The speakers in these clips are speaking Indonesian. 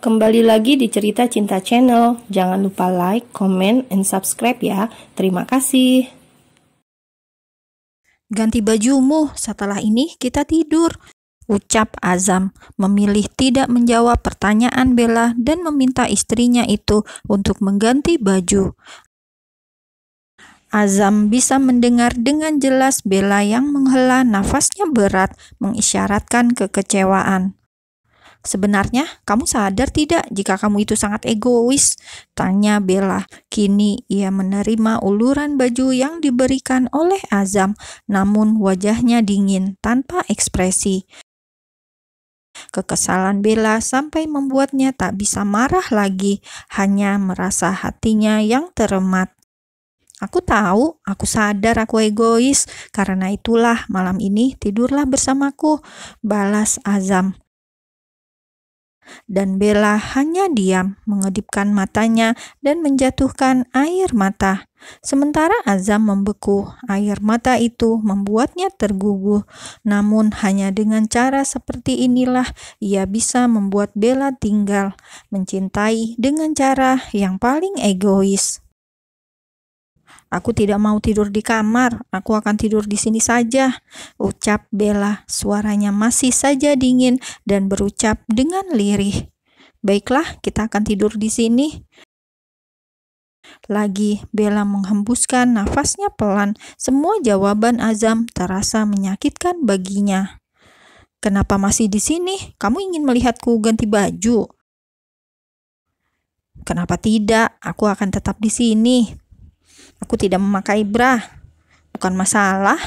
Kembali lagi di Cerita Cinta Channel. Jangan lupa like, comment, and subscribe ya. Terima kasih. Ganti bajumu, setelah ini kita tidur, ucap Azam, memilih tidak menjawab pertanyaan Bella dan meminta istrinya itu untuk mengganti baju. Azam bisa mendengar dengan jelas Bella yang menghela nafasnya berat, mengisyaratkan kekecewaan. "Sebenarnya kamu sadar tidak jika kamu itu sangat egois?" tanya Bella. Kini ia menerima uluran baju yang diberikan oleh Azam, namun wajahnya dingin tanpa ekspresi. Kekesalan Bella sampai membuatnya tak bisa marah lagi, hanya merasa hatinya yang teremat. "Aku tahu, aku sadar aku egois. Karena itulah malam ini tidurlah bersamaku," balas Azam. Dan Bella hanya diam, mengedipkan matanya dan menjatuhkan air mata. Sementara Azam membeku, air mata itu membuatnya terguguh. Namun hanya dengan cara seperti inilah ia bisa membuat Bella tinggal, mencintai dengan cara yang paling egois. "Aku tidak mau tidur di kamar, aku akan tidur di sini saja," ucap Bella. Suaranya masih saja dingin dan berucap dengan lirih. "Baiklah, kita akan tidur di sini." Lagi Bella menghembuskan nafasnya pelan. Semua jawaban Azam terasa menyakitkan baginya. "Kenapa masih di sini? Kamu ingin melihatku ganti baju?" "Kenapa tidak? Aku akan tetap di sini. Aku tidak memakai bra. Bukan masalah,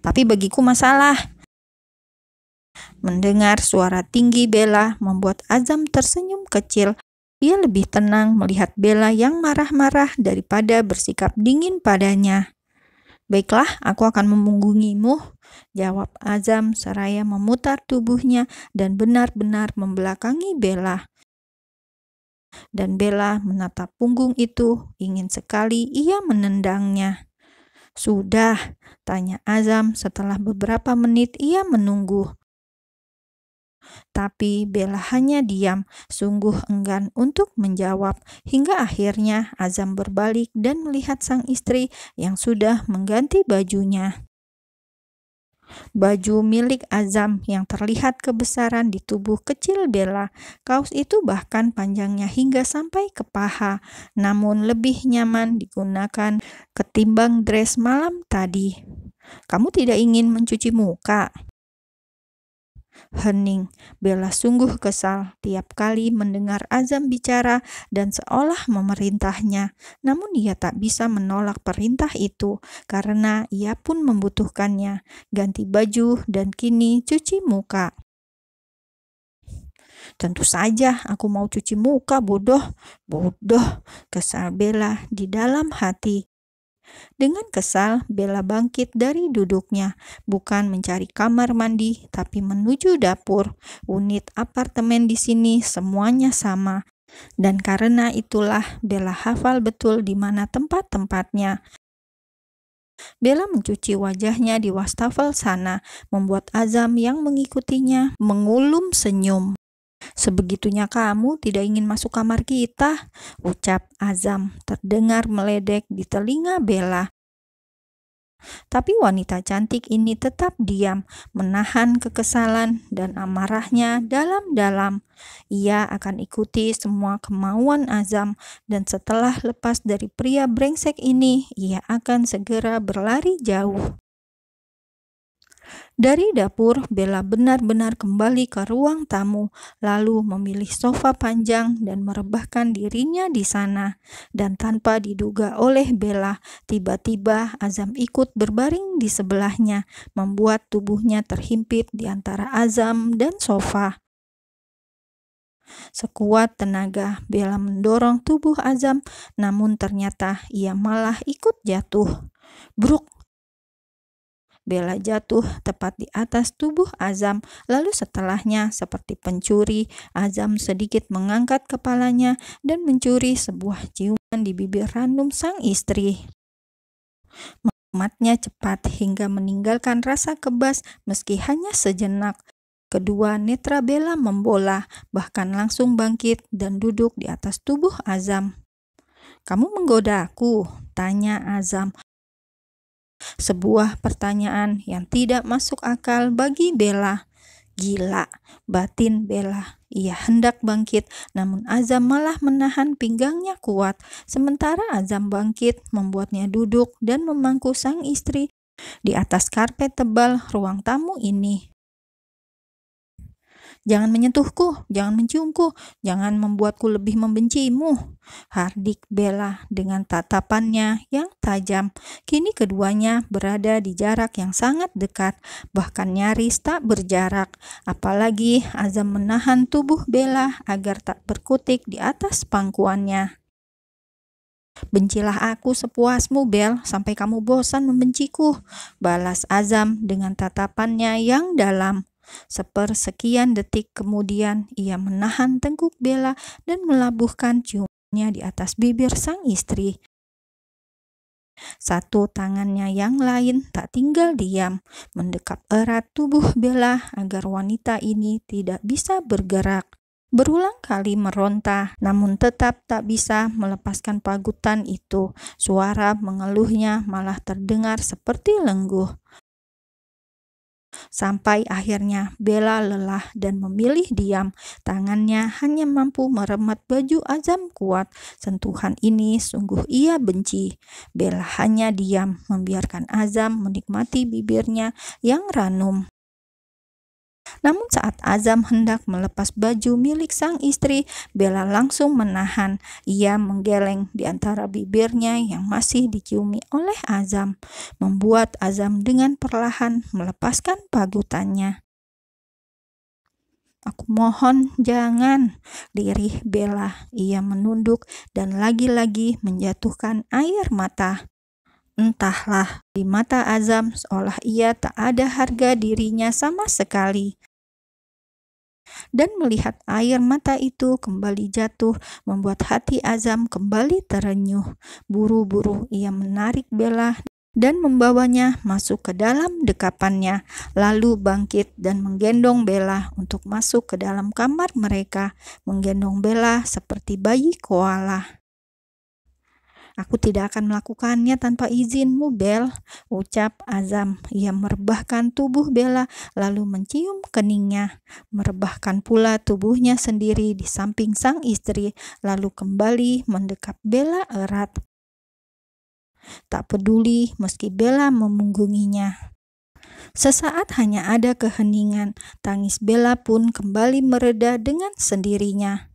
tapi bagiku masalah." Mendengar suara tinggi Bella membuat Azam tersenyum kecil. Ia lebih tenang melihat Bella yang marah-marah daripada bersikap dingin padanya. "Baiklah, aku akan memunggungimu," jawab Azam seraya memutar tubuhnya dan benar-benar membelakangi Bella. Dan Bella menatap punggung itu, ingin sekali ia menendangnya. "Sudah?" tanya Azam setelah beberapa menit ia menunggu. Tapi Bella hanya diam, sungguh enggan untuk menjawab, hingga akhirnya Azam berbalik dan melihat sang istri yang sudah mengganti bajunya. Baju milik Azam yang terlihat kebesaran di tubuh kecil Bella. Kaos itu bahkan panjangnya hingga sampai ke paha, namun lebih nyaman digunakan ketimbang dress malam tadi. "Kamu tidak ingin mencuci muka?" Hening. Bella sungguh kesal tiap kali mendengar Azam bicara dan seolah memerintahnya. Namun ia tak bisa menolak perintah itu karena ia pun membutuhkannya. Ganti baju dan kini cuci muka. "Tentu saja aku mau cuci muka, bodoh." "Bodoh," kesal Bella di dalam hati. Dengan kesal, Bella bangkit dari duduknya, bukan mencari kamar mandi, tapi menuju dapur. Unit apartemen di sini semuanya sama, dan karena itulah Bella hafal betul di mana tempat-tempatnya. Bella mencuci wajahnya di wastafel sana, membuat Azam yang mengikutinya mengulum senyum. "Sebegitunya kamu tidak ingin masuk kamar kita," ucap Azam, terdengar meledek di telinga Bella. Tapi wanita cantik ini tetap diam, menahan kekesalan dan amarahnya dalam-dalam. Ia akan ikuti semua kemauan Azam, dan setelah lepas dari pria brengsek ini, ia akan segera berlari jauh. Dari dapur, Bella benar-benar kembali ke ruang tamu, lalu memilih sofa panjang dan merebahkan dirinya di sana. Dan tanpa diduga oleh Bella, tiba-tiba Azam ikut berbaring di sebelahnya, membuat tubuhnya terhimpit di antara Azam dan sofa. Sekuat tenaga, Bella mendorong tubuh Azam, namun ternyata ia malah ikut jatuh. Bruk! Bella jatuh tepat di atas tubuh Azam, lalu setelahnya seperti pencuri, Azam sedikit mengangkat kepalanya dan mencuri sebuah ciuman di bibir randum sang istri. Mematnya cepat hingga meninggalkan rasa kebas meski hanya sejenak. Kedua netra Bella membola, bahkan langsung bangkit dan duduk di atas tubuh Azam. "Kamu menggoda aku?" tanya Azam. Sebuah pertanyaan yang tidak masuk akal bagi Bella. Gila, batin Bella. Ia hendak bangkit, namun Azam malah menahan pinggangnya kuat. Sementara Azam bangkit, membuatnya duduk dan memangku sang istri di atas karpet tebal ruang tamu ini. "Jangan menyentuhku, jangan menciumku, jangan membuatku lebih membencimu," hardik Bella dengan tatapannya yang tajam. Kini keduanya berada di jarak yang sangat dekat, bahkan nyaris tak berjarak. Apalagi Azam menahan tubuh Bella agar tak berkutik di atas pangkuannya. "Bencilah aku sepuasmu, Bel, sampai kamu bosan membenciku," balas Azam dengan tatapannya yang dalam. Sepersekian detik kemudian, ia menahan tengkuk Bella dan melabuhkan ciumnya di atas bibir sang istri. Satu tangannya yang lain tak tinggal diam, mendekap erat tubuh Bella agar wanita ini tidak bisa bergerak. Berulang kali meronta, namun tetap tak bisa melepaskan pagutan itu. Suara mengeluhnya malah terdengar seperti lengguh. Sampai akhirnya Bella lelah dan memilih diam. Tangannya hanya mampu meremat baju Azam kuat. Sentuhan ini sungguh ia benci. Bella hanya diam, membiarkan Azam menikmati bibirnya yang ranum. Namun saat Azam hendak melepas baju milik sang istri, Bella langsung menahan. Ia menggeleng di antara bibirnya yang masih diciumi oleh Azam, membuat Azam dengan perlahan melepaskan pagutannya. "Aku mohon jangan," lirih Bella. Ia menunduk dan lagi-lagi menjatuhkan air mata. Entahlah, di mata Azam seolah ia tak ada harga dirinya sama sekali. Dan melihat air mata itu kembali jatuh, membuat hati Azam kembali terenyuh. Buru-buru ia menarik Bella dan membawanya masuk ke dalam dekapannya, lalu bangkit dan menggendong Bella untuk masuk ke dalam kamar mereka, menggendong Bella seperti bayi koala. "Aku tidak akan melakukannya tanpa izinmu, Bel," ucap Azam. Ia merebahkan tubuh Bella lalu mencium keningnya, merebahkan pula tubuhnya sendiri di samping sang istri, lalu kembali mendekap Bella erat. Tak peduli meski Bella memunggunginya. Sesaat hanya ada keheningan, tangis Bella pun kembali mereda dengan sendirinya.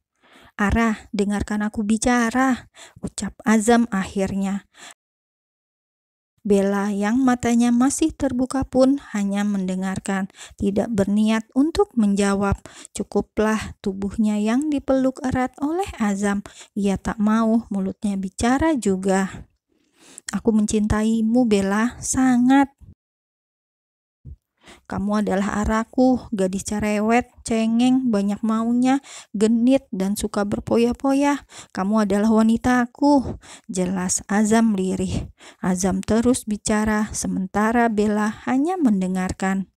"Ara, dengarkan aku bicara," ucap Azam akhirnya. Bella yang matanya masih terbuka pun hanya mendengarkan, tidak berniat untuk menjawab. Cukuplah tubuhnya yang dipeluk erat oleh Azam. Ia tak mau mulutnya bicara juga. "Aku mencintaimu, Bella, sangat. Kamu adalah Araku, gadis cerewet, cengeng, banyak maunya, genit, dan suka berpoya-poya. Kamu adalah wanitaku," jelas Azam lirih. Azam terus bicara, sementara Bella hanya mendengarkan.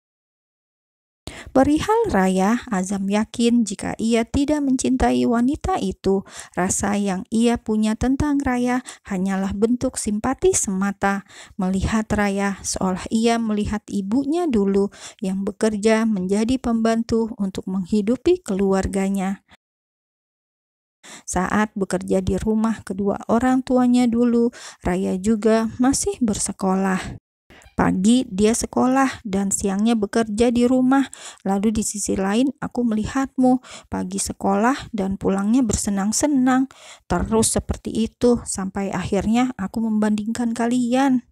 Perihal Raya, Azam yakin jika ia tidak mencintai wanita itu, rasa yang ia punya tentang Raya hanyalah bentuk simpati semata. Melihat Raya seolah ia melihat ibunya dulu yang bekerja menjadi pembantu untuk menghidupi keluarganya. Saat bekerja di rumah kedua orang tuanya dulu, Raya juga masih bersekolah. Pagi dia sekolah dan siangnya bekerja di rumah. Lalu di sisi lain aku melihatmu pagi sekolah dan pulangnya bersenang-senang. Terus seperti itu sampai akhirnya aku membandingkan kalian.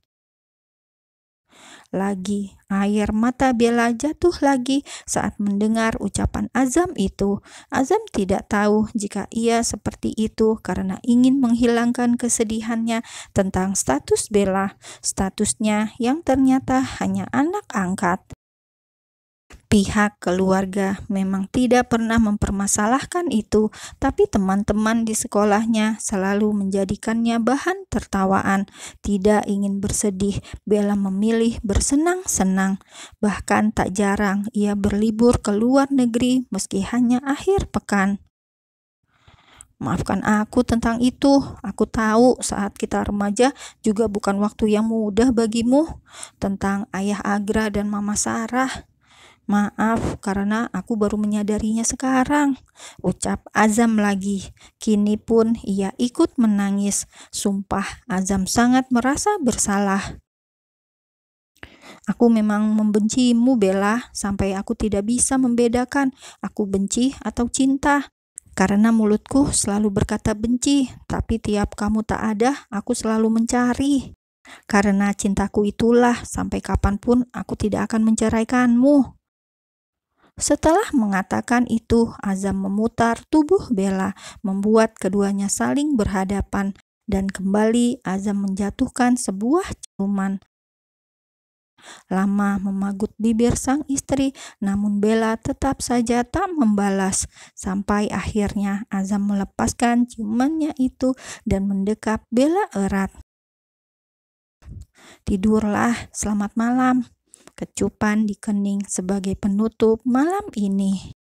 Lagi air mata Bella jatuh lagi saat mendengar ucapan Azam itu. Azam tidak tahu jika ia seperti itu karena ingin menghilangkan kesedihannya tentang status Bella, statusnya yang ternyata hanya anak angkat. Pihak keluarga memang tidak pernah mempermasalahkan itu, tapi teman-teman di sekolahnya selalu menjadikannya bahan tertawaan. Tidak ingin bersedih, Bella memilih bersenang-senang. Bahkan tak jarang ia berlibur ke luar negeri meski hanya akhir pekan. Maafkan aku tentang itu. Aku tahu saat kita remaja juga bukan waktu yang mudah bagimu. Tentang ayah Agra dan mama Sarah. Maaf karena aku baru menyadarinya sekarang, ucap Azam lagi. Kini pun ia ikut menangis. Sumpah, Azam sangat merasa bersalah. Aku memang membencimu, Bella, sampai aku tidak bisa membedakan aku benci atau cinta. Karena mulutku selalu berkata benci, tapi tiap kamu tak ada, aku selalu mencari. Karena cintaku itulah, sampai kapanpun aku tidak akan menceraikanmu. Setelah mengatakan itu, Azam memutar tubuh Bella, membuat keduanya saling berhadapan, dan kembali Azam menjatuhkan sebuah ciuman. Lama memagut bibir sang istri, namun Bella tetap saja tak membalas. Sampai akhirnya Azam melepaskan ciumannya itu dan mendekap Bella erat. Tidurlah, selamat malam. Kecupan di kening sebagai penutup malam ini.